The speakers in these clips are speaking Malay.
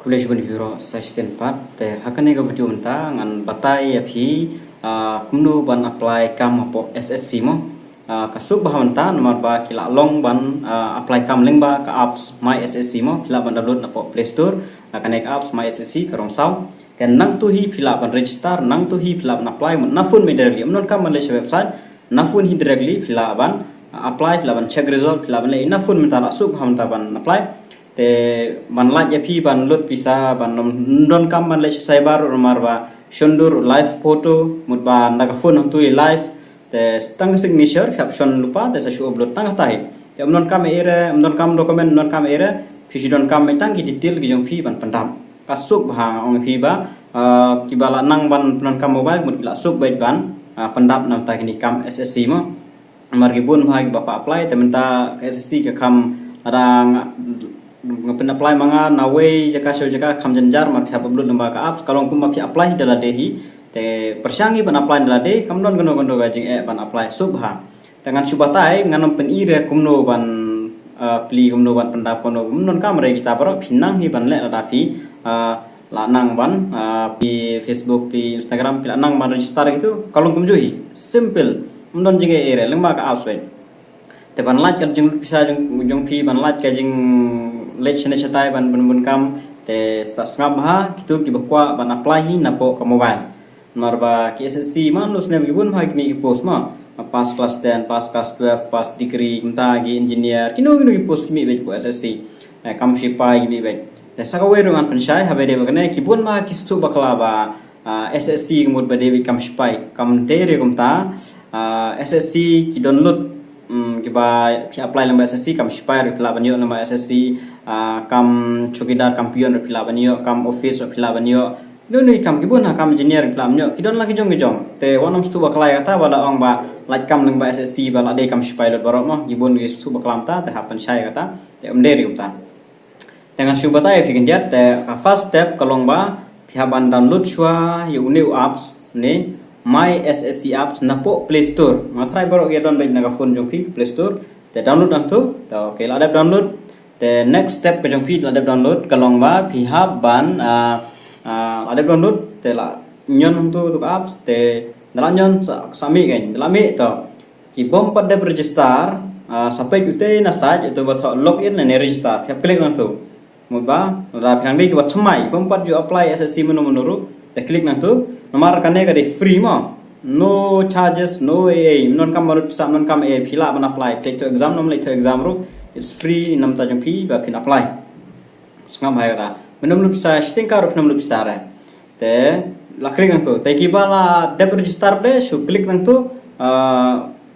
College bun biro session part te hakane ga baju menta ngan batai api kumnu ban apply kam apo SSC mo kasuk bah menta nomor ba kila long ban apply kam link ba ka apps my SSC mo kila ban download apo Play Store hakane ka apps my SSC karong saw ken nang tu hi kila ban register nang tu hi kila ban apply mun nafun me directly amnon kam Malaysia website nafun hi directly kila ban apply kila ban check result kila ban le nafun menta suk bah menta ban apply te ban laj api ban lut pisa ban don kam ban lej cyber rumar ba shundur live photo mut ba naga phone hang tu live te tang signature caption lupa te sa show upload tang tai te non kam era non kam document non kam era pisi don kam tang ki detail ki jong pi ban pandam kasuk ba ong pi ba ki bala nang ban non kam mobile mut la suk baik ban pandap nam ta kini kam SSC mo mar ki bun ba bapa apply te menta SSC ke kam ada ngapen apply manga nawe jaka show jaka kam janjar ma pihak upload namba ka apps kalau kum ma pihak apply dala dehi te persyangi ban apply dala de kam non gono gajing ban apply subha dengan subatai nganom pen ire kumno ban pli kumno ban pendap kono non kam re kita baro pinang hi ban le adapi la nang ban di Facebook di Instagram pila nang ban register gitu kalau kum juhi simple non jinge ire lengma ka apps we te ban laj jeng bisa jeng pi ban laj ka jeng lej chene chatai ban bun kam te sasngam ha kitu ki bakwa ban apply hi napo ka mobile marba ki SSC man lus ne bun ha ki post ma pas class 10 pas class 12 pas degree mta gi engineer kino ki post mi be ko SSC kam shipai gi be te sakawe rungan pensyai ha be de bagane ki bun ma ki stu bakla ba SSC mut ba de kam shipai kam tere kumta SSC ki download kiba apply lamba SSC kam shipai reply banyo lamba SSC kam chokidar kampion reply banyo kam office reply banyo nuni kam kibun kam engineer reply banyo kidon lagi jong te wanam stu baklai kata wala ong ba like kam lamba SSC bala de kam shipai lot barok mo kibun gi stu baklam ta te hapan syai kata te umderi uta dengan syubata ya bikin jat te first step kalong ba pihaban download shwa yu new apps ni My SSC apps napo Play Store matrai baru ge don baik naga phone jong pi Play Store te download ang tu to okay la download te next step ke jong pi la download kalong ba pi hab ban ada download te la nyon tu apps te dalam nyon sami kan dalam to ki bom pad de register sampai jute na saj itu buat login ne register ya klik nang tu mudba la phang di ki buat thamai bom pad ju apply SSC menuru te klik nang tu nomor kane ka de free mo no charges no AA non kam marut sa non kam AA phila ban apply take to exam nom to exam ru it's free nam ta jong pi ba pin apply sngam hai ka menom lu bisa sting ka ru nom lu bisa ra te la klik nang tu te ki bala de register de su klik nang tu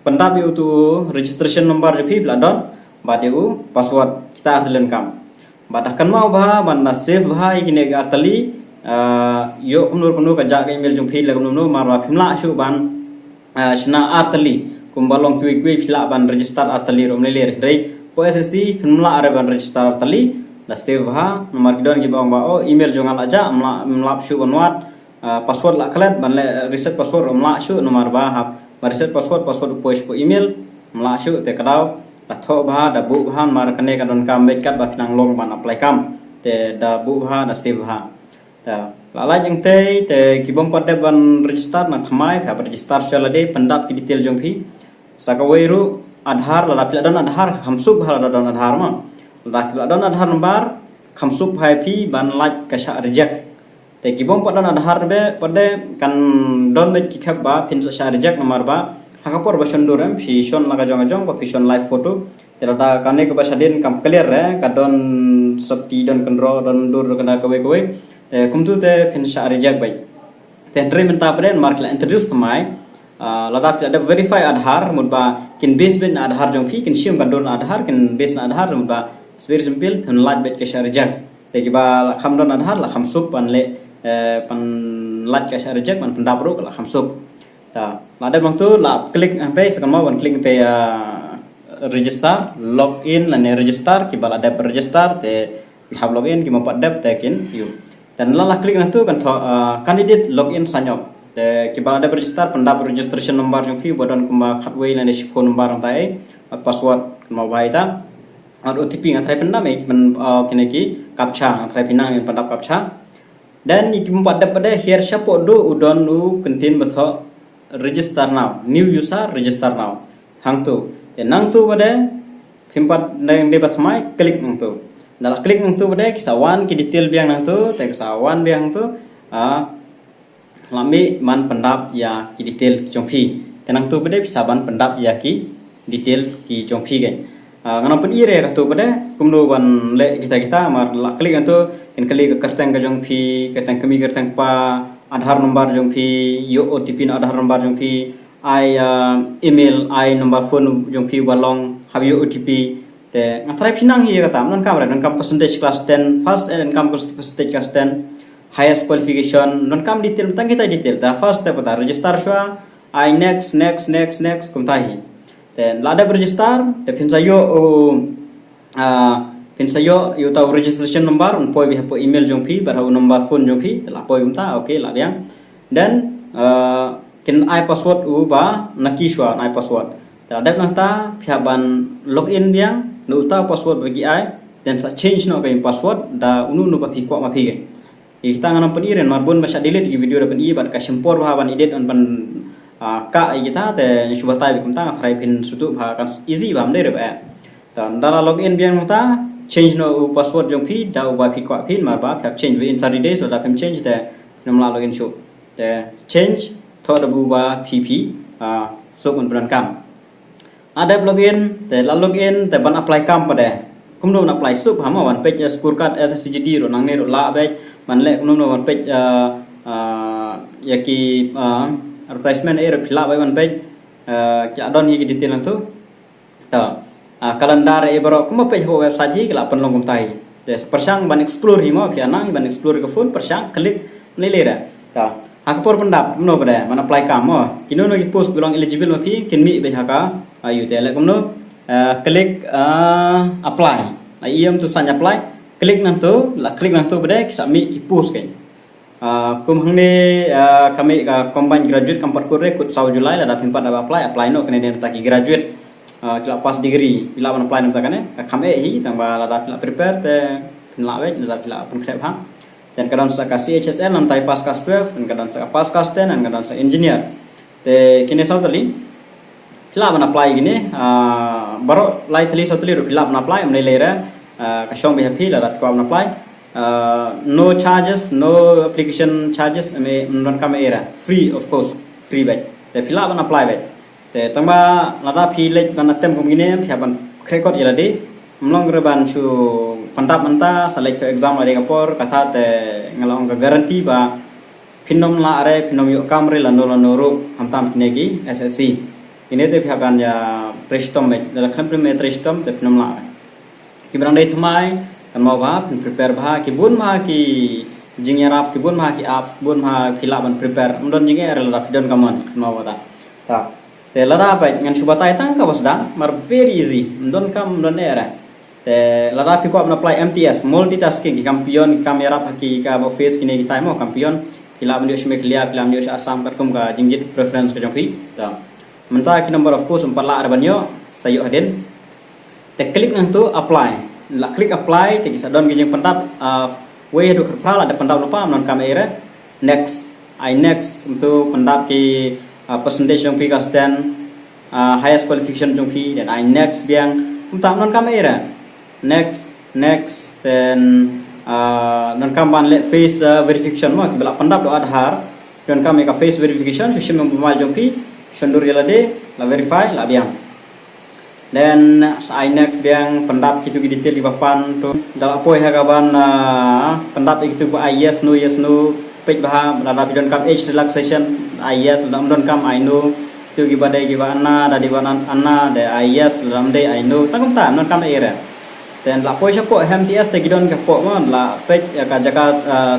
pendap yu tu registration number je pi bla don ba de u password kita arlen kam ba dah kan mau ba ban na save ba ikine ga artali yo kumnur ka jaga email jong phi la kumnur marwa phimla shu ban shna artali kumbalong kui phila ban register artali romle le rei po SSC phimla are ban register artali la save ha nomor kidon gi bang ba o email jong ala ja mlap shu banwat password la klet ban le reset password mla shu nomor ba ha reset password po email mla shu te kadau la tho ba da bu ha mar kane ka don kam bet kat ba nang long ban apply kam te da bu ha da save ha lala jeng te kibom pada ban register na khamai ka register chala de pendap ki detail jong phi sakaweru adhar la pila don adhar khamsuk bhala don adhar ma la pila don adhar number khamsuk bhai phi ban like ka sha reject te kibom pada adhar be pada kan don me ki khab ba phin sha reject number ba hakapor ba shondoram phi shon laga jong ba phi shon live photo te da kane ko ba sadin kam clear re ka don sabti don kendro don dur kana kowe kumtu te pin sha reject bai tendre menta pren mark la introduce thamai lada ada verify adhar mudba kin base bin adhar jong phi kin shim kan don adhar kin base na adhar mudba very simple pin lat bet ke sha reject te kiba kham don adhar la kham sup pan le pan lat ke sha reject pan pendap ro la kham sup ta lada bang tu la klik ampe sakama wan klik te register login la ne register kiba ada register te have login ki mapat dep te kin you dan lala klik nanti kan candidate login sanyok te kibala ada register pendap registration number yang fi bodon kuma khatway na phone number ang tai password mau baita OTP ngatrai pendam man kene ki captcha ngatrai pinang pendap captcha dan iki pada here siapa do udon nu contain batho register now new user register now hang tu nang tu pada pimpat nang de bathmai klik nang tu dala klik nang tu pada kisawan ki detail biang nang tu te kisawan biang tu lambi man pendap ya ki detail jongpi tenang tu pada pisaban pendap ya ki detail ki jongpi kan ngana pun ire ka tu pada kumno wan le kita mar la klik nang tu in klik ka kerteng ka jongpi kerteng kami kerteng pa Aadhaar number jongpi yo OTP na Aadhaar number jongpi ai email ai number phone jongpi walong have yo OTP te ngatrai pinang hi kata nan kam nan kam percentage class 10 first and kam percentage class 10 highest qualification nan kam detail tang kita detail ta first step ta register shwa ai next kum tahi then lada register te pinsayo pinsayo you tahu registration number poi bi hapo email jongpi barau number phone jongpi la poi umta okay la biang dan kin ai password u ba nakishwa ai password ada nanta pihak login biang nu tahu password bagi ai dan sa change no kai password da unu nu ba pi kwa ma pi kita ngana pen iren marbun masya delete di video da pen i ban ka sempor ba ban edit on ban ka kita te suba tai bi kumta fry pin sutu ba kan easy ba mde re ba dan dala login biang ta change no password jong pi da ba pi kwa pin mar ba change within 30 days la pem change te namla login show te change tho da bu ba pp so kon bran kam ada login te la login te ban apply kam pada kumno ban apply sup hama wan page scorecard SSCGD ro nang ne ro la ba man le kumno wan page yaki advertisement era phila bai wan page kya don hi detail nang tu ta kalendar e baro kuma page ho website ji kala pen longum tai te persang ban explore hi mo kya nang ban explore ke phone persang klik ne le ra ta hakpor pendap no pada man apply kam mo kino no ki post belong eligible ma phi kin mi be haka ayu te le kumno klik apply iam tu san apply klik nang tu la klik nang tu pada submit ki post kan kum hangne kami combine graduate kampat kore kut sau Julai la da pimpat da apply no kene den taki graduate kila pas degree bila ban apply no takane kame hi tang ba la da prepare te la we la da pun krep ha dan kadang sa ka CHSL nan tai pas class 12 dan kadang sa pas class 10 dan kadang sa engineer te kini sau tali bila ban apply gini baru lai tali sau tali bila ban apply amne lera ka shong be happy la da ko ban apply no charges, no application charges. I non kami era free, of course, free baik. Tapi pila ban apply baik. Tapi tambah lada pilih ban attempt kemungkinan pihak ban rekod ia ladi. Melong reban su pandap menta select exam ada kapor kata te ngalong ke garanti ba pinom la are pinom yuk kamre lando ru hamtam kinegi SSC. Ini te pihak ban ya prestom baik. Dalam kamera prestom te pinom la. Kiberang day thumai kan mau ba prepare ba ki bun ma ki jingerap ki bun ma ki apps bun ma phila ban prepare mdon jinge er la don kamon mau ba ta te lara ba ngan subatai tang ka wasda mar very easy mdon kam mdon era te lara pi ko apply MTS multitasking ki kampion kamera ki ka face kini kita mo kampion phila ban yo shme clear phila yo asam kar kum ka jingjit preference ka jongpi ta menta ki number of course 4 la ban yo sayo haden te klik nang tu apply la klik apply te kisa don gijing pendap way do kerpal ada pendap lupa non kamera next untuk pendap ki percentage jong pi kasten highest qualification jong pi dan I next biang untuk non kamera next then non kamban let face verification mo bela pendap do Aadhaar don kami ka face verification system mobile jong pi sundur yalade la verify la biang dan I next biang pendap gitu detail di papan tu dalam poi hagaban pendap itu ku yes no page bah berada bidon kam age relaxation yes dalam don kam I know itu gibade gibana dari banan anna de yes dalam day I know tangkum tam don kam era dan la poi sako MTS te gidon ka po mon la page ka jaka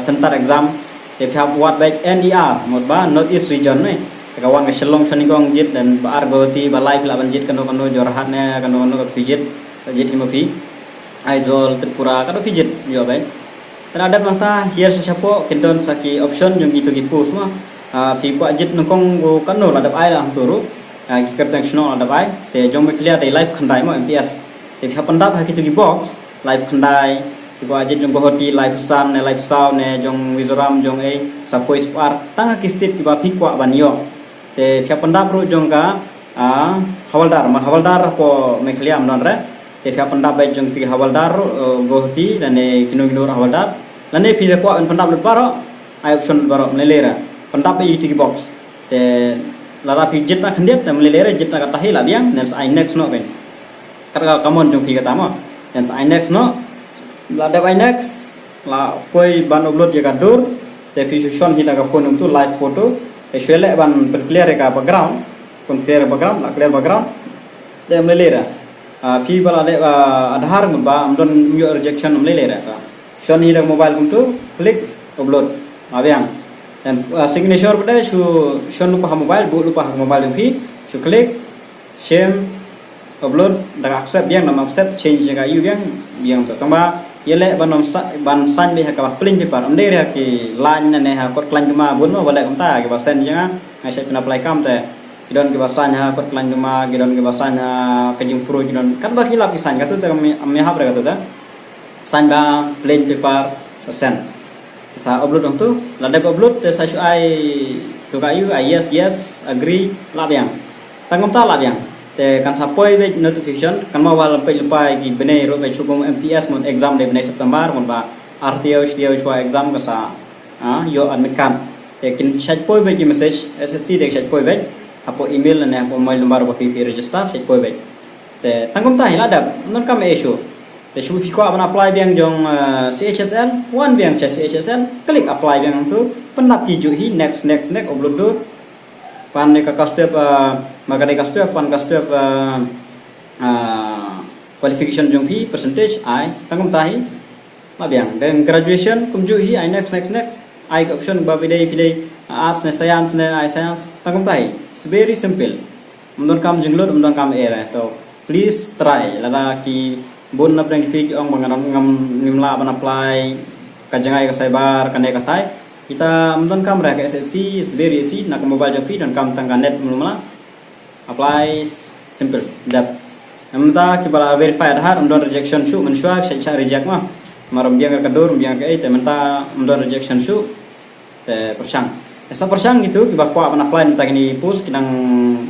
center exam te phap wat back NER mod ba North East region ne kawan ke selong sanigong jit dan argoti balai pila banjit kano jorhatnya kano pijit jit himopi aizol tripura kano pijit yo baik terhadap mata here siapo kendon saki option yung gitu gitu semua pi kwa jit nongkong go kano ladap ai lah turu ki kertang sno ladap ai te jong clear day live khandai mo MTS te pihak pendap ha kitu gi box live khandai ibu aja jong bohoti live sun ne live sound ne jong Mizoram jong sapoi spar tanga kistit kiba phikwa banyo te pihak pendap ru jong ka hawaldar po mekliam non re te pihak pendap bai jong ti hawaldar bohoti dan ne kino hawaldar lane pile kwa pendap le baro ai option baro melera pendap bai ti box te lara pi jet na khandiat te melera jet na katahi la biang nes ai next no ben karga kamon jong pi kata mo dan ai next no la da ai next la koi ban upload ya kadur te pi shon hi laga phone tu live photo e shwele ban clear ka background kon clear background te melera pi bala le adhar ba amdon yo rejection melera ta shon hi mobile kum tu klik upload abiang dan signature pada shon lupa mobile bu lupa mobile pi su klik share upload dan accept biang nama accept change jaga you biang tu tamba yele ban san be ka print paper amde re ki line ne ha kot klan cuma bun no balik kamta ke basen janga ngai pernah apply kam te gidon ke basan ha kot klan cuma gidon ke basan ha kejung pro gidon kan ba hilap kisan ka tu te me ha pre ka tu da san ba plain paper persen sa upload dong tu la de upload te sa shu ai tu ka you yes agree la biang tangom ta la biang te kan sapoi be notification kan ma wal pe lupai gi bene ro be chubong MTS mon exam de bene September mon ba RTO chwa exam ka sa yo admit kan te kin chat poi be gi message SSC de chat poi be apo email ne apo mobile number ba pi register chat poi be te tangom ta hila dap non kam issue te shu pi ko aban apply biang jong CHSL one biang CHSL klik apply biang tu penap ki ju hi next upload do pan ne ka step magade ka step pan ka step qualification jong hi percentage ai tangom tahi mabiang dan graduation kum ju hi ai next ai option ba pidai arts ne science ne ai science tangom tahi it's very simple mundon kam jinglot mundon kam era to please try lada ki bon na prang speak ong ngam nimla ban apply ka jangai ka cyber ka ne ka tai kita mendon kam ra ke SSC is very easy nak mobile jopi dan kam tangga net mulumala apply simple dap namta ki bala verify adhar mendon rejection shu mensua cha reject ma marom biang ka dur biang ka te menta mendon rejection shu te persang esa persang gitu ki bakwa ban apply menta ni post kinang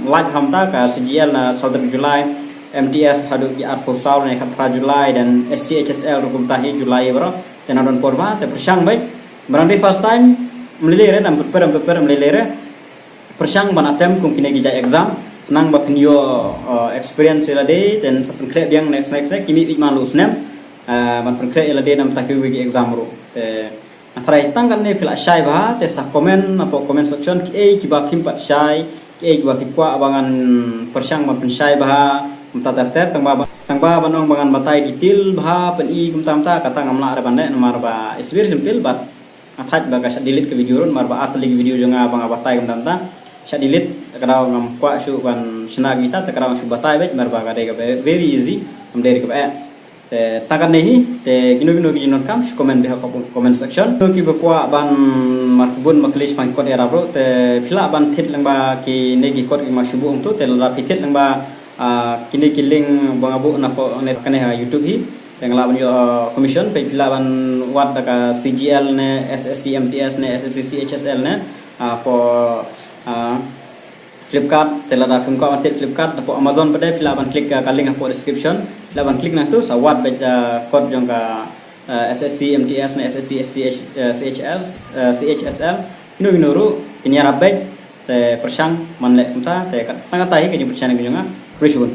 live hamta ka CGL na 1 Julai MTS hadu ki at posal ne ka Julai dan SCHSL rukum tahi Julai bro tenadon porma te persang baik Berang first time melilere dan berper melilere persang ban attempt kum kini gija exam nang ba pinyo experience la de dan sapen kre biang next kimi ikman lu snem ban kre la de nam takui wigi exam ro te atrai tangkan ne pila shai ba te sa comment apa comment section ki ba kim pat shai ki ba kwa abangan persang ban pen shai ba mta daftar tangba banong bangan batai detail ba pen I kum tamta kata ngamla ada bande nomor ba is very simple but atat baga sya delete ke video ron marba atli video jonga bang abatai kam tanta sya delete takaraw ngam kwa shu ban sna gita takaraw shu batai bet marba ga de very easy am de ke te takan nehi te gino gi non kam shu comment de comment section to ki bakwa ban markbun maklis pan kod era bro te phila ban thit lang ba ki negi kod ki mashubu ong to te la pithit lang ba kini killing bang abu na po ne kane ha YouTube hi yang lawan yo commission pe pilawan wat ka CGL ne SSC MTS ne SSC CHSL ne po Flipkart telada kum ko atit Flipkart po Amazon pada pilawan klik ka link po description pilawan klik na tu sa wat be code jong ka SSC MTS ne SSC CHSL ino ru kinyara be te persang manle kumta te tanga tahi ke persang ke jonga Rishun